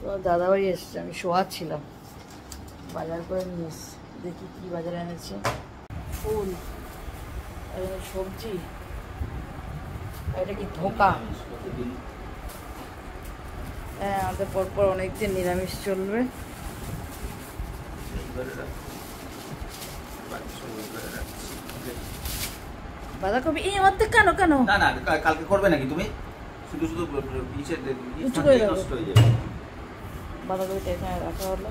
তোমার দাদাবাড়ি এসছে, আমি শোয়া ছিলাম, বাজার করে নিয়ে এসছি। দেখি কী বাজারে এনেছে। ফুল, সবজি, এটা কি ধোকা? হ্যাঁ, আমাদের পরপর অনেকদিন নিরামিষ চলবে। বাঁধাকপি এই আমার কেন কেন? না না, কালকে করবে নাকি তুমি? শুধু শুধু উঁচু করে নষ্ট হয়ে যাবে। বাঁধাকপিটা এখানে রাখা হলো,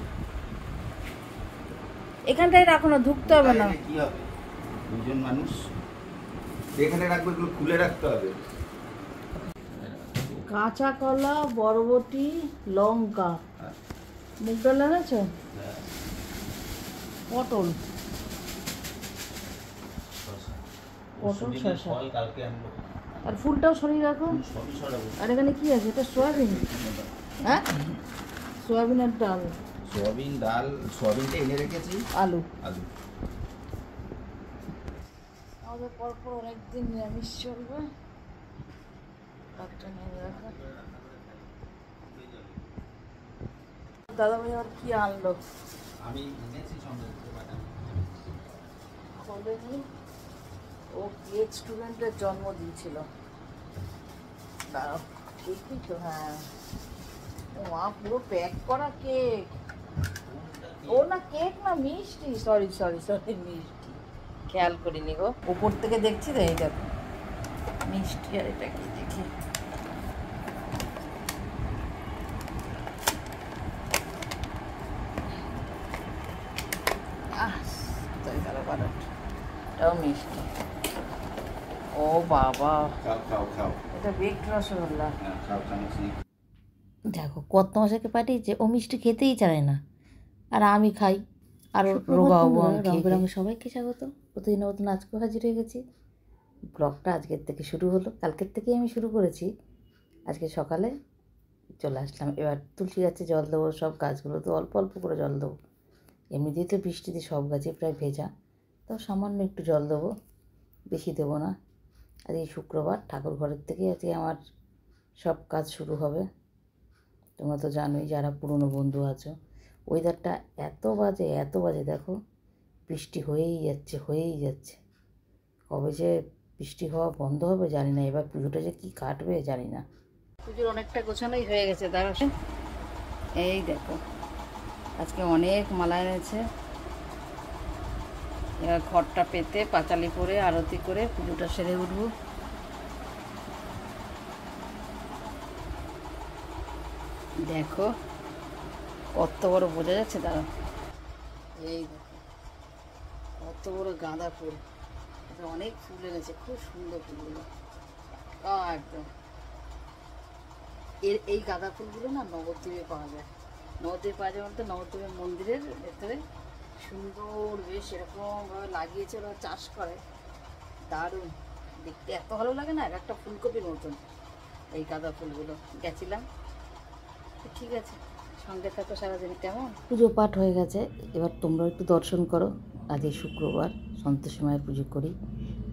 এখানটায় রাখো না, ঢুকতে হবে না। কি হবে, দুজন মানুষ এখানে রাখবে, এগুলো খুলে রাখতে হবে। কাঁচা কলা, বরবটি, লঙ্কা, মুগ ডাল এনেছো, পটল, শসা, আর ফুলটাও সরিয়ে রাখো। আর এখানে কি আছে? এটা সয়াবিন। হ্যাঁ, সয়াবিনের ডাল, সোয়াবিন ডাল, সোয়াবিনটা এনে রেখেছি, আলু। আলু আমাদের পরপর অনেকদিন নিরামিষ চলবে। দাদা ভাই আর কি আনলো? আমি এনেছি সঙ্গে খোলেনি, ও কেক স্টুডেন্টের জন্মদিন ছিল। দাঁড়াও, ঠিকই তো। হ্যাঁ, ও মা, পুরো প্যাক করা কেক। ও না, কেক না, মিষ্টি। সরি সরি সরি, মিষ্টি, খেয়াল করিনি গো, উপর থেকে দেখছি তো। এই দেখো মিষ্টি। আর এটা কি দেখি, এটাও মিষ্টি। ও বাবা, খাও খাও খাও, এটা বেকড রসগোল্লা। খাও চামচি। দেখো কত মশাকে পাঠিয়েছে, ও মিষ্টি খেতেই চায় না, আর আমি খাই, আর রোগাবো। রঙ বেরঙে সবাইকে স্বাগত। প্রতিদিনের মতন আজকেও হাজির হয়ে গেছি। ব্লগটা আজকের থেকে শুরু হলো, কালকের থেকেই আমি শুরু করেছি। আজকে সকালে চলে আসলাম। এবার তুলসী গাছে জল দেবো, সব গাছগুলো তো অল্প অল্প করে জল দেবো। এমনিতেই তো বৃষ্টিতে সব গাছে প্রায় ভেজা, তাও সামান্য একটু জল দেবো, বেশি দেবো না। আর এই শুক্রবার ঠাকুর ঘরের থেকে আজকে আমার সব কাজ শুরু হবে। তোমরা তো জানোই, যারা পুরনো বন্ধু আছো। ওয়েদারটা এত বাজে দেখো, বৃষ্টি হয়েই যাচ্ছে। কবে যে বৃষ্টি হওয়া বন্ধ হবে জানি না। এবার পুজোটা যে কী কাটবে জানি না। পুজোর অনেকটা গোছানোই হয়ে গেছে। দাঁড়া, এই দেখো আজকে অনেক মালা এনেছে। এবার ঘরটা পেতে পাঁচালি করে আরতি করে পুজোটা সেরে উঠব। দেখো কত বড় বোঝা যাচ্ছে। দাঁড়া, এই দেখো কত বড় গাঁদা ফুল। এটা অনেক ফুল এনেছে, খুব সুন্দর ফুলগুলো একদম। এই গাঁদা ফুলগুলো না নবদ্বীপে পাওয়া যায়। নবদ্বীপে পাওয়া যায় বলতে, নবদ্বীপের মন্দিরের ভেতরে সুন্দর বেশ এরকমভাবে লাগিয়েছে, ওরা চাষ করে। দারুণ দেখতে, এত ভালো লাগে না, একটা ফুলকপির মতন এই গাঁদা ফুলগুলো। গেছিলাম। ঠিক আছে, সঙ্গে থাকো সারাদিন। কেমন পুজো পাঠ হয়ে গেছে, এবার তোমরাও একটু দর্শন করো। আজ এই শুক্রবার সন্তোষী মায়ের পুজো করি।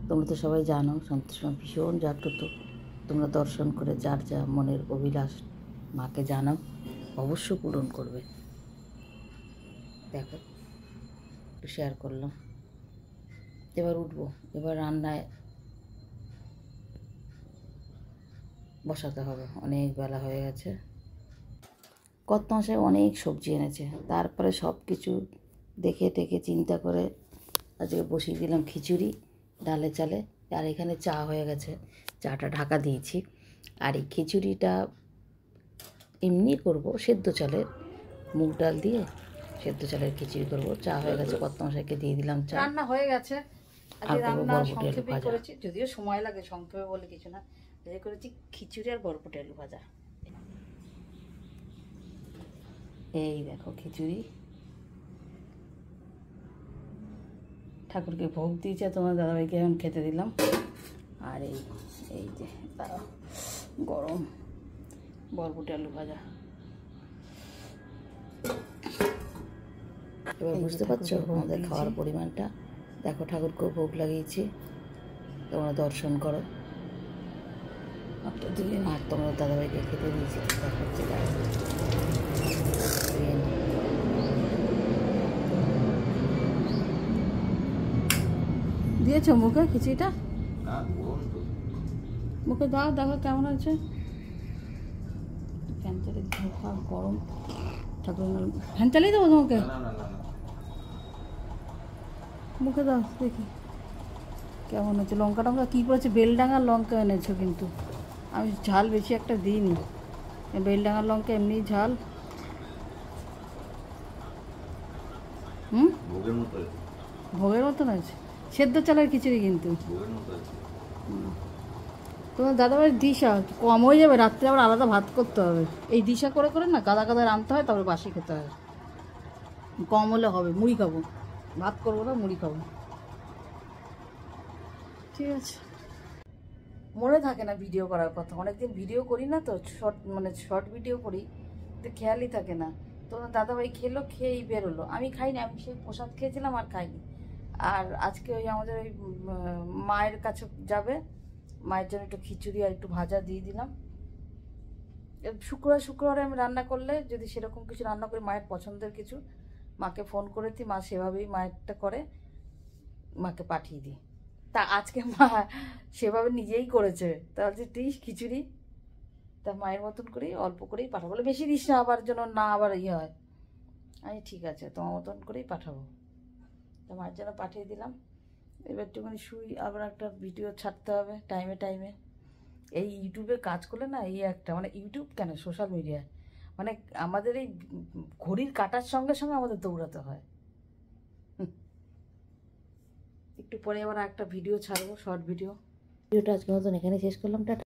তোমরা তো সবাই জানো সন্তোষী মা ভীষণ জাগ্রত। তোমরা দর্শন করে যার যা মনের অভিলাষ মাকে জানাও, অবশ্য পূরণ করবে। দেখো একটু শেয়ার করলাম। এবার উঠবো, এবার রান্নায় বসাতে হবে, অনেক বেলা হয়ে গেছে। কত মাসে অনেক সবজি এনেছে, তারপরে সব কিছু দেখে টেকে চিন্তা করে আজকে বসিয়ে দিলাম খিচুড়ি ডালে চালে। আর এখানে চা হয়ে গেছে, চাটা ঢাকা দিয়েছি। আর এই খিচুড়িটা এমনি করব, সেদ্ধ চালের, মুগ ডাল দিয়ে সেদ্ধ চালের খিচুড়ি করব। চা হয়ে গেছে, কত মশাইকে দিয়ে দিলাম চা। রান্না হয়ে গেছে। আর রান্না সংক্ষেপে করেছি, যদিও সময় লাগে, সংক্ষেপে বলে কিছু না। করেছি খিচুড়ি আর বরবটি আলু ভাজা। এই দেখো খিচুড়ি, ঠাকুরকে ভোগ দিয়েছে, তোমার দাদাভাইকে এখন খেতে দিলাম। আর এই যে গরম বরবটি আলু ভাজা। এবার বুঝতে পারছো আমাদের খাওয়ার পরিমাণটা। দেখো ঠাকুরকেও ভোগ লাগিয়েছি, তোমরা দর্শন করো। আর তোমরা দাদাভাইকে খেতে দিয়েছি। দেখো দিয়েছো মুখে খিচুড়িটা? না গরম তো। মুখে দাও, দেখো কেমন আছে। ফ্যান চালিয়ে দিতে গরম ঠাকুর, ফ্যান চালিয়ে দেবো তোমাকে? না না না না মুখে দাও দেখি কেমন আছে। লঙ্কা টঙ্কা কী করেছে, বেলডাঙার লঙ্কা এনেছো কিন্তু, আমি ঝাল বেশি একটা দিইনি। বেলডাঙার লঙ্কা এমনি ঝাল। ভোগের মতো আছে। ভোগের মতন আছে, সেদ্ধ চালের খিচুড়ি কিন্তু। ভোগের মতো আছে। তোমার দাদাবাড়ির দিশা কম হয়ে যাবে, রাত্রে আবার আলাদা ভাত করতে হবে। এই দিশা করে করে না গাদা গাদা রাঁধতে হয়, তারপরে বাসি খেতে হয়। কম হলে হবে, মুড়ি খাবো, ভাত করবো না, মুড়ি খাবো। ঠিক আছে, মনে থাকে না ভিডিও করার কথা, অনেকদিন ভিডিও করি না তো, শর্ট ভিডিও করি তো খেয়ালই থাকে না। তো দাদাভাই খেলো, খেয়েই বেরোলো, আমি খাইনি, আমি সেই প্রসাদ খেয়েছিলাম আর খাইনি। আর আজকে ওই আমাদের ওই মায়ের কাছে যাবে, মায়ের জন্য একটু খিচুড়ি আর একটু ভাজা দিয়ে দিলাম। শুক্রবারে আমি রান্না করলে যদি সেরকম কিছু রান্না করি, মায়ের পছন্দের কিছু, মাকে ফোন করেছি, মা সেভাবেই মায়েরটা করে, মাকে পাঠিয়ে দিই। তা আজকে মা সেভাবে নিজেই করেছে, তা বলছে দিস খিচুড়ি, তা মায়ের মতন করেই অল্প করেই পাঠাবো, বলে বেশি দিস না আবার যেন না আবার ইয়ে হয়। আমি ঠিক আছে তোমার মতন করেই পাঠাবো। তা মায়ের জন্য পাঠিয়ে দিলাম। এবার একটুখানি শুই, আবার একটা ভিডিও ছাড়তে হবে টাইমে টাইমে। এই ইউটিউবে কাজ করলে না, এই একটা মানে ইউটিউব কেন, সোশ্যাল মিডিয়ায় মানে আমাদের এই ঘড়ির কাটার সঙ্গে সঙ্গে আমাদের দৌড়াতে হয়। একটু পরে আবার একটা ভিডিও ছাড়বো, শর্ট ভিডিও। ভিডিওটা আজকের মতন এখানে শেষ করলাম, টাটা।